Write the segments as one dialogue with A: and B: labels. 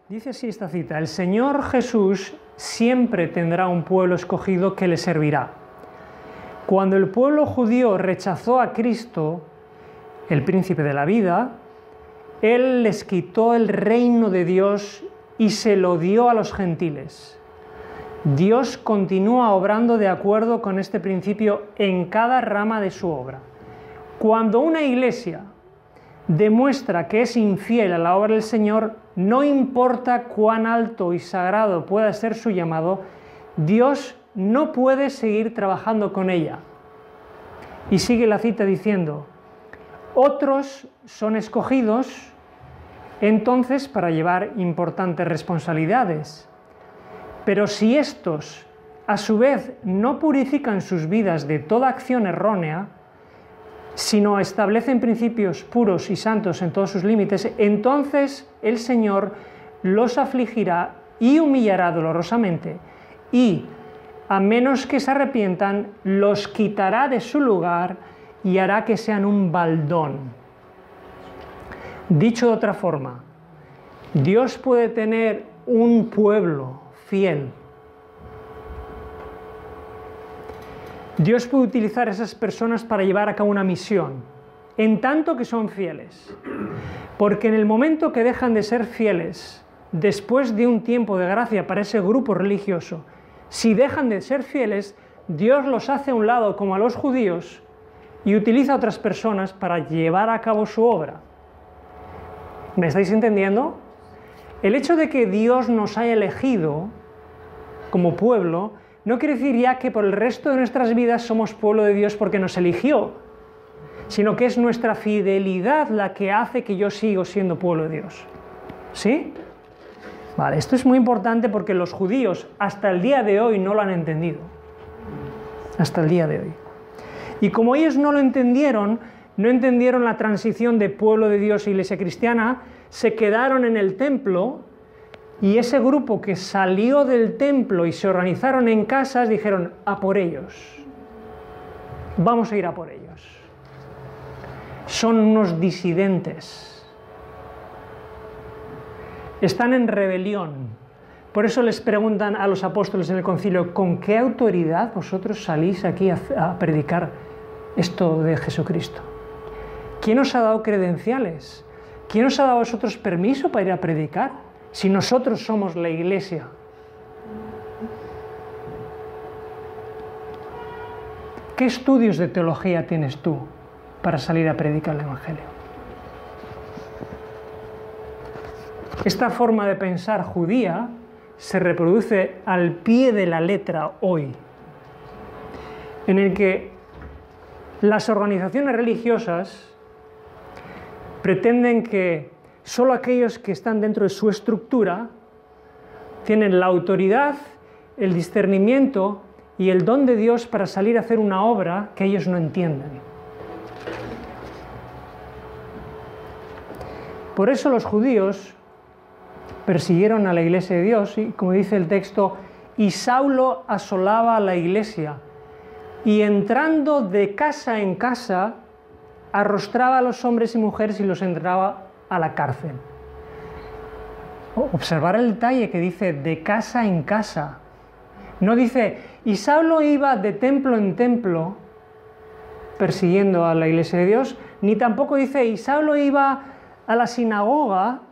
A: Dice así esta cita: el Señor Jesús siempre tendrá un pueblo escogido que le servirá. Cuando el pueblo judío rechazó a Cristo, el príncipe de la vida, Él les quitó el reino de Dios y se lo dio a los gentiles. Dios continúa obrando de acuerdo con este principio en cada rama de su obra. Cuando una iglesia demuestra que es infiel a la obra del Señor, no importa cuán alto y sagrado pueda ser su llamado, Dios no puede seguir trabajando con ella. Y sigue la cita diciendo: otros son escogidos entonces para llevar importantes responsabilidades. Pero si estos, a su vez, no purifican sus vidas de toda acción errónea, sino establecen principios puros y santos en todos sus límites, entonces el Señor los afligirá y humillará dolorosamente, y, a menos que se arrepientan, los quitará de su lugar y hará que sean un baldón. Dicho de otra forma, Dios puede tener un pueblo fiel. Dios puede utilizar a esas personas para llevar a cabo una misión, en tanto que son fieles. Porque en el momento que dejan de ser fieles, después de un tiempo de gracia para ese grupo religioso, si dejan de ser fieles, Dios los hace a un lado como a los judíos y utiliza a otras personas para llevar a cabo su obra. ¿Me estáis entendiendo? El hecho de que Dios nos haya elegido como pueblo no quiere decir ya que por el resto de nuestras vidas somos pueblo de Dios porque nos eligió, sino que es nuestra fidelidad la que hace que yo siga siendo pueblo de Dios. ¿Sí? Vale, esto es muy importante porque los judíos hasta el día de hoy no lo han entendido. Hasta el día de hoy. Y como ellos no lo entendieron, no entendieron la transición de pueblo de Dios e iglesia cristiana, se quedaron en el templo. Y ese grupo que salió del templo y se organizaron en casas, dijeron: a por ellos, vamos a ir a por ellos. Son unos disidentes, están en rebelión. Por eso les preguntan a los apóstoles en el concilio: ¿con qué autoridad vosotros salís aquí a predicar esto de Jesucristo? ¿Quién os ha dado credenciales? ¿Quién os ha dado a vosotros permiso para ir a predicar? Si nosotros somos la iglesia. ¿Qué estudios de teología tienes tú para salir a predicar el Evangelio? Esta forma de pensar judía se reproduce al pie de la letra hoy, en el que las organizaciones religiosas pretenden que solo aquellos que están dentro de su estructura tienen la autoridad, el discernimiento y el don de Dios para salir a hacer una obra que ellos no entienden. Por eso los judíos persiguieron a la iglesia de Dios y, como dice el texto, y Saulo asolaba a la iglesia y entrando de casa en casa arrostraba a los hombres y mujeres y los entraba a la cárcel. Observar el detalle que dice de casa en casa. No dice, y Saulo iba de templo en templo persiguiendo a la iglesia de Dios, ni tampoco dice, y Saulo iba a la sinagoga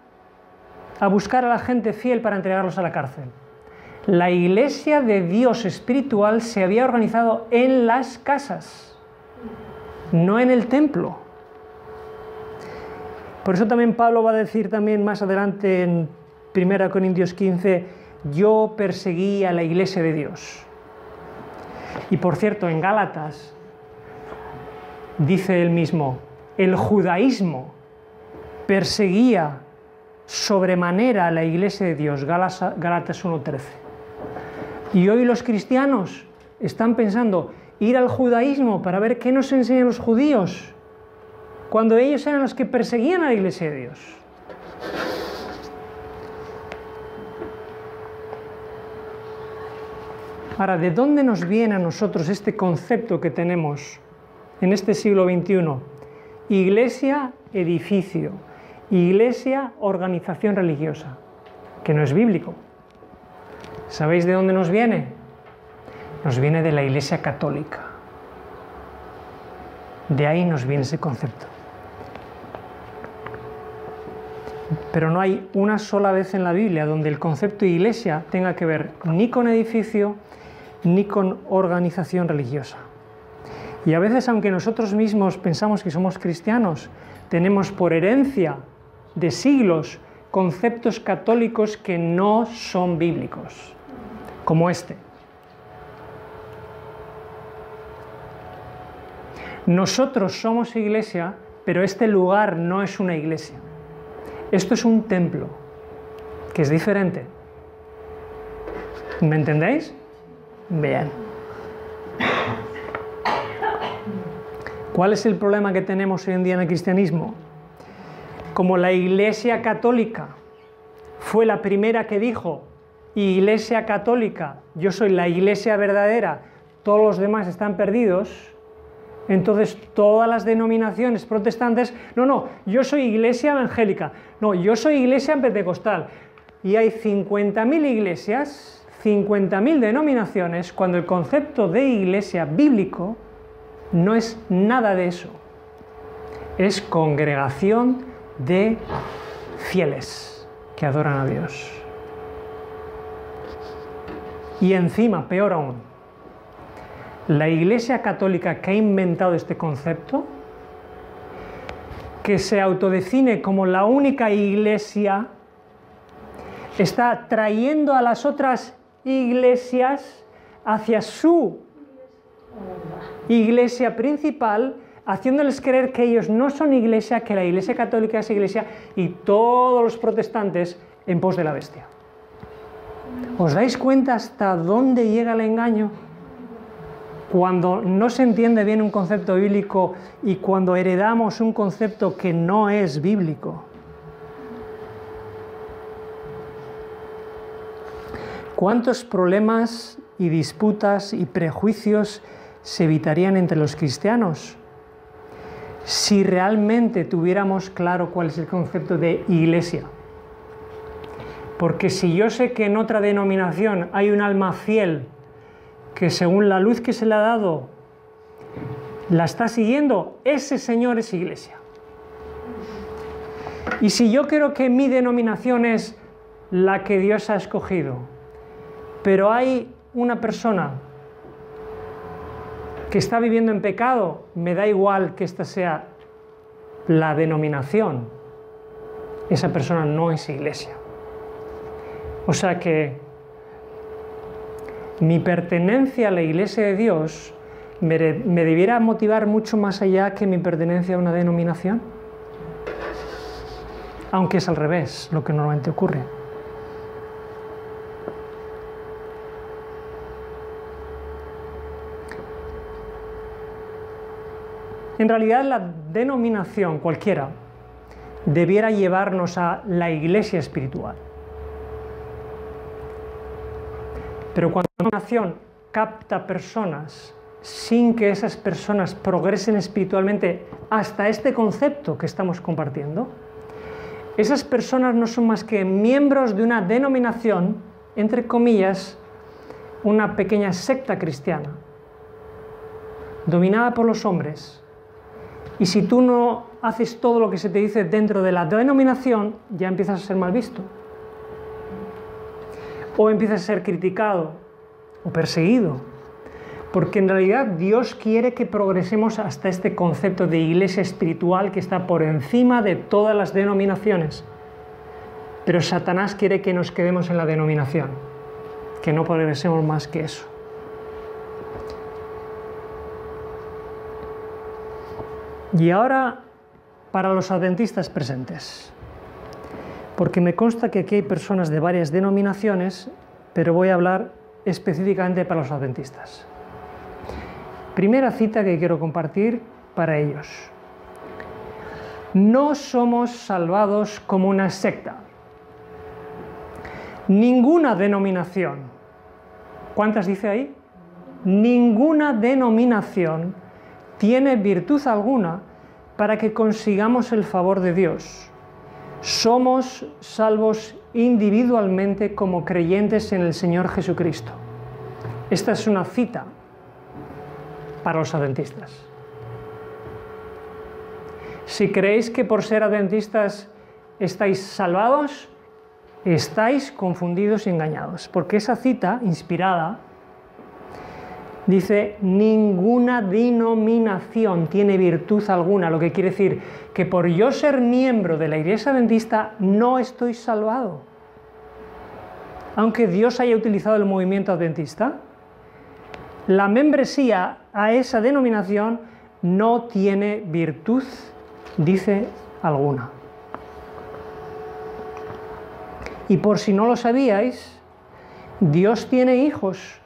A: a buscar a la gente fiel para entregarlos a la cárcel. La iglesia de Dios espiritual se había organizado en las casas, no en el templo. Por eso también Pablo va a decir también más adelante en 1 Corintios 15, yo perseguí a la iglesia de Dios. Y por cierto, en Gálatas dice él mismo, el judaísmo perseguía sobremanera a la iglesia de Dios, Gálatas 1:13. Y hoy los cristianos están pensando ir al judaísmo para ver qué nos enseñan los judíos, cuando ellos eran los que perseguían a la iglesia de Dios. Ahora, ¿de dónde nos viene a nosotros este concepto que tenemos en este siglo XXI? Iglesia, edificio. Iglesia, organización religiosa. que no es bíblico. ¿Sabéis de dónde nos viene? Nos viene de la Iglesia Católica. De ahí nos viene ese concepto. Pero no hay una sola vez en la Biblia donde el concepto de iglesia tenga que ver ni con edificio ni con organización religiosa. Y a veces, aunque nosotros mismos pensamos que somos cristianos, tenemos por herencia de siglos conceptos católicos que no son bíblicos, como este. Nosotros somos iglesia, pero este lugar no es una iglesia. Esto es un templo, que es diferente. ¿Me entendéis? Bien. ¿Cuál es el problema que tenemos hoy en día en el cristianismo? Como la Iglesia Católica fue la primera que dijo, Iglesia Católica, yo soy la iglesia verdadera, todos los demás están perdidos, entonces todas las denominaciones protestantes, no, yo soy iglesia evangélica, no, yo soy iglesia pentecostal. Y hay 50.000 iglesias, 50.000 denominaciones, cuando el concepto de iglesia bíblico no es nada de eso. Es congregación de fieles que adoran a Dios. Y encima, peor aún, la Iglesia Católica que ha inventado este concepto, que se autodefine como la única iglesia, está trayendo a las otras iglesias hacia su iglesia principal, haciéndoles creer que ellos no son iglesia, que la Iglesia Católica es iglesia, y todos los protestantes en pos de la bestia. ¿Os dais cuenta hasta dónde llega el engaño? Cuando no se entiende bien un concepto bíblico y cuando heredamos un concepto que no es bíblico. ¿Cuántos problemas y disputas y prejuicios se evitarían entre los cristianos si realmente tuviéramos claro cuál es el concepto de iglesia? Porque si yo sé que en otra denominación hay un alma fiel que según la luz que se le ha dado la está siguiendo, ese Señor es iglesia. Y si yo creo que mi denominación es la que Dios ha escogido, pero hay una persona que está viviendo en pecado, me da igual que esta sea la denominación, esa persona no es iglesia. O sea que mi pertenencia a la Iglesia de Dios me debiera motivar mucho más allá que mi pertenencia a una denominación, aunque es al revés lo que normalmente ocurre. En realidad la denominación cualquiera debiera llevarnos a la iglesia espiritual. Pero cuando una denominación capta personas sin que esas personas progresen espiritualmente hasta este concepto que estamos compartiendo, esas personas no son más que miembros de una denominación, entre comillas, una pequeña secta cristiana, dominada por los hombres. Y si tú no haces todo lo que se te dice dentro de la denominación, ya empiezas a ser mal visto. O empiezas a ser criticado o perseguido. Porque en realidad Dios quiere que progresemos hasta este concepto de iglesia espiritual que está por encima de todas las denominaciones. Pero Satanás quiere que nos quedemos en la denominación, que no progresemos más que eso. Y ahora, para los adventistas presentes, porque me consta que aquí hay personas de varias denominaciones, pero voy a hablar específicamente para los adventistas. Primera cita que quiero compartir para ellos. No somos salvados como una secta. Ninguna denominación, ¿cuántas dice ahí? Ninguna denominación tiene virtud alguna para que consigamos el favor de Dios. Somos salvos individualmente como creyentes en el Señor Jesucristo. Esta es una cita para los adventistas. Si creéis que por ser adventistas estáis salvados, estáis confundidos y engañados, porque esa cita inspirada dice: ninguna denominación tiene virtud alguna, lo que quiere decir que por yo ser miembro de la Iglesia Adventista no estoy salvado. Aunque Dios haya utilizado el movimiento adventista, la membresía a esa denominación no tiene virtud, dice alguna. Y por si no lo sabíais, Dios tiene hijos,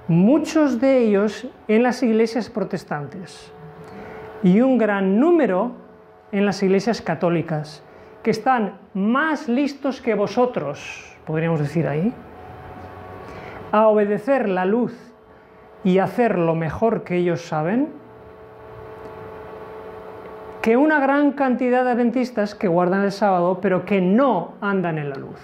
A: muchos de ellos en las iglesias protestantes y un gran número en las iglesias católicas, que están más listos que vosotros, podríamos decir ahí, a obedecer la luz y hacer lo mejor que ellos saben, que una gran cantidad de adventistas que guardan el sábado pero que no andan en la luz.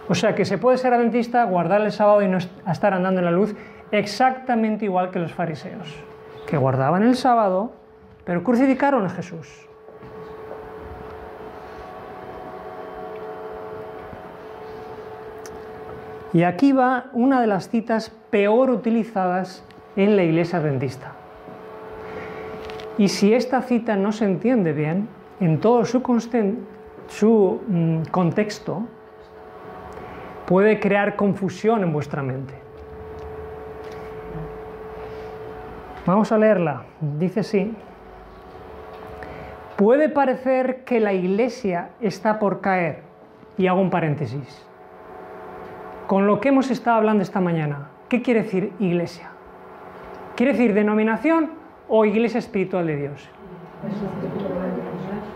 A: O sea que se puede ser adventista, guardar el sábado y no estar andando en la luz, exactamente igual que los fariseos, que guardaban el sábado pero crucificaron a Jesús. Y aquí va una de las citas peor utilizadas en la iglesia adventista. Y si esta cita no se entiende bien, en todo su contexto, puede crear confusión en vuestra mente. Vamos a leerla. Dice así: puede parecer que la iglesia está por caer, y hago un paréntesis. Con lo que hemos estado hablando esta mañana, ¿qué quiere decir iglesia? ¿Quiere decir denominación o iglesia espiritual de Dios?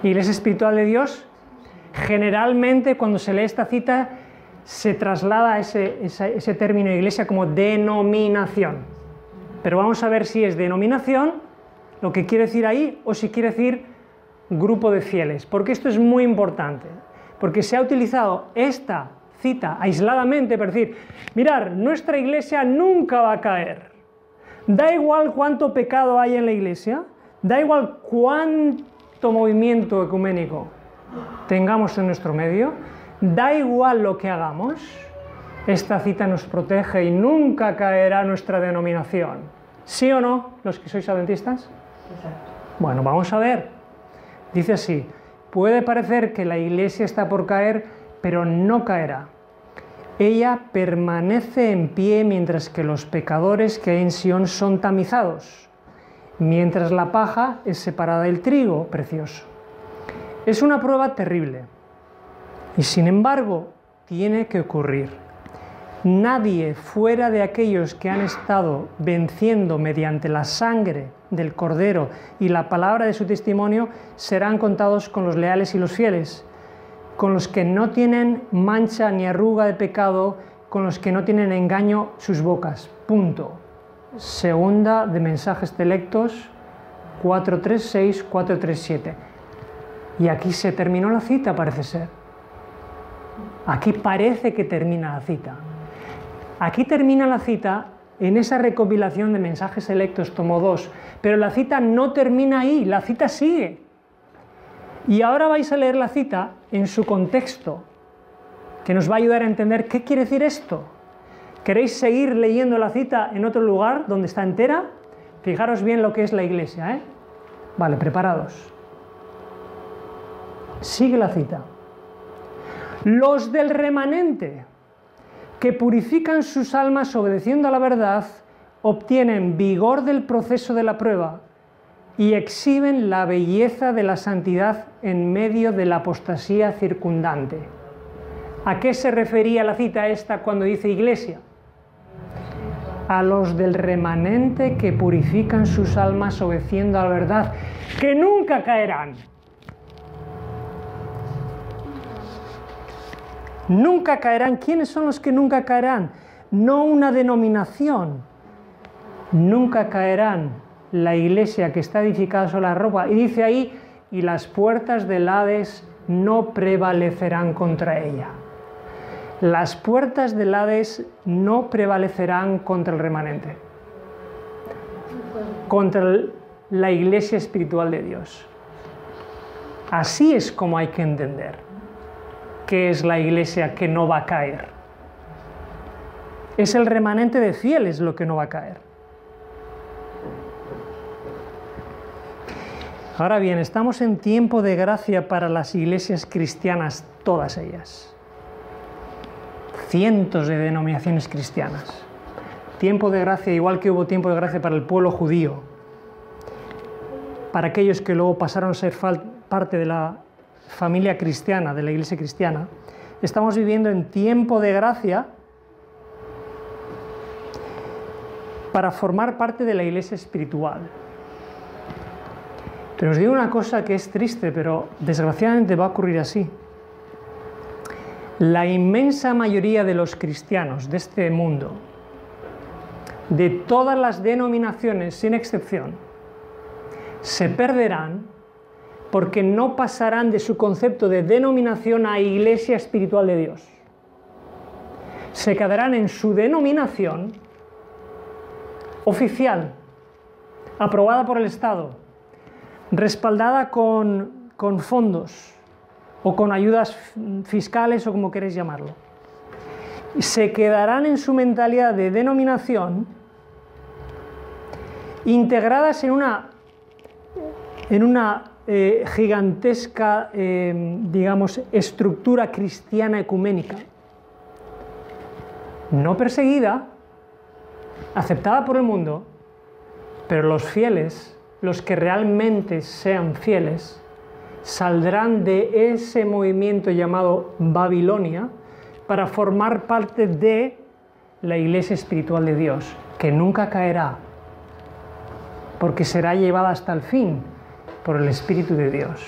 A: Iglesia espiritual de Dios, generalmente cuando se lee esta cita se traslada ese término iglesia como denominación. Pero vamos a ver si es denominación, lo que quiere decir ahí, o si quiere decir grupo de fieles, porque esto es muy importante, porque se ha utilizado esta cita aisladamente para decir: mirad, nuestra iglesia nunca va a caer. Da igual cuánto pecado hay en la iglesia, da igual cuánto movimiento ecuménico tengamos en nuestro medio, da igual lo que hagamos, esta cita nos protege y nunca caerá nuestra denominación. ¿Sí o no, los que sois adventistas? Exacto. Bueno, vamos a ver. Dice así: puede parecer que la iglesia está por caer, pero no caerá. Ella permanece en pie mientras que los pecadores que hay en Sión son tamizados, mientras la paja es separada del trigo precioso. Es una prueba terrible y sin embargo tiene que ocurrir. Nadie fuera de aquellos que han estado venciendo mediante la sangre del Cordero y la palabra de su testimonio serán contados con los leales y los fieles, con los que no tienen mancha ni arruga de pecado, con los que no tienen engaño sus bocas. Punto. Segunda de Mensajes Selectos 4.3.6, 4.3.7. Y aquí se terminó la cita, parece ser. Aquí parece que termina la cita. Aquí termina la cita en esa recopilación de Mensajes Selectos, tomo 2, pero la cita no termina ahí, la cita sigue. Y ahora vais a leer la cita en su contexto, que nos va a ayudar a entender qué quiere decir esto. ¿Queréis seguir leyendo la cita en otro lugar donde está entera? Fijaros bien lo que es la iglesia, ¿eh? Vale, preparados. Sigue la cita. Los del remanente, que purifican sus almas obedeciendo a la verdad, obtienen vigor del proceso de la prueba y exhiben la belleza de la santidad en medio de la apostasía circundante. ¿A qué se refería la cita esta cuando dice iglesia? A los del remanente que purifican sus almas obedeciendo a la verdad, que nunca caerán. Nunca caerán. ¿Quiénes son los que nunca caerán? No una denominación. Nunca caerán la iglesia que está edificada sobre la roca. Y dice ahí: y las puertas del Hades no prevalecerán contra ella. Las puertas del Hades no prevalecerán contra el remanente, contra la iglesia espiritual de Dios. Así es como hay que entender qué es la iglesia que no va a caer. Es el remanente de fieles lo que no va a caer. Ahora bien, estamos en tiempo de gracia para las iglesias cristianas, todas ellas. Cientos de denominaciones cristianas. Tiempo de gracia, igual que hubo tiempo de gracia para el pueblo judío, para aquellos que luego pasaron a ser parte de la familia cristiana, de la iglesia cristiana. Estamos viviendo en tiempo de gracia para formar parte de la iglesia espiritual. Pero os digo una cosa que es triste, pero desgraciadamente va a ocurrir así. La inmensa mayoría de los cristianos de este mundo, de todas las denominaciones, sin excepción, se perderán porque no pasarán de su concepto de denominación a iglesia espiritual de Dios. Se quedarán en su denominación oficial, aprobada por el Estado, respaldada con fondos o con ayudas fiscales o como queréis llamarlo. Se quedarán en su mentalidad de denominación integradas en una gigantesca, digamos, estructura cristiana ecuménica, no perseguida, aceptada por el mundo, pero los fieles, los que realmente sean fieles, saldrán de ese movimiento llamado Babilonia para formar parte de la iglesia espiritual de Dios, que nunca caerá, porque será llevada hasta el fin por el Espíritu de Dios.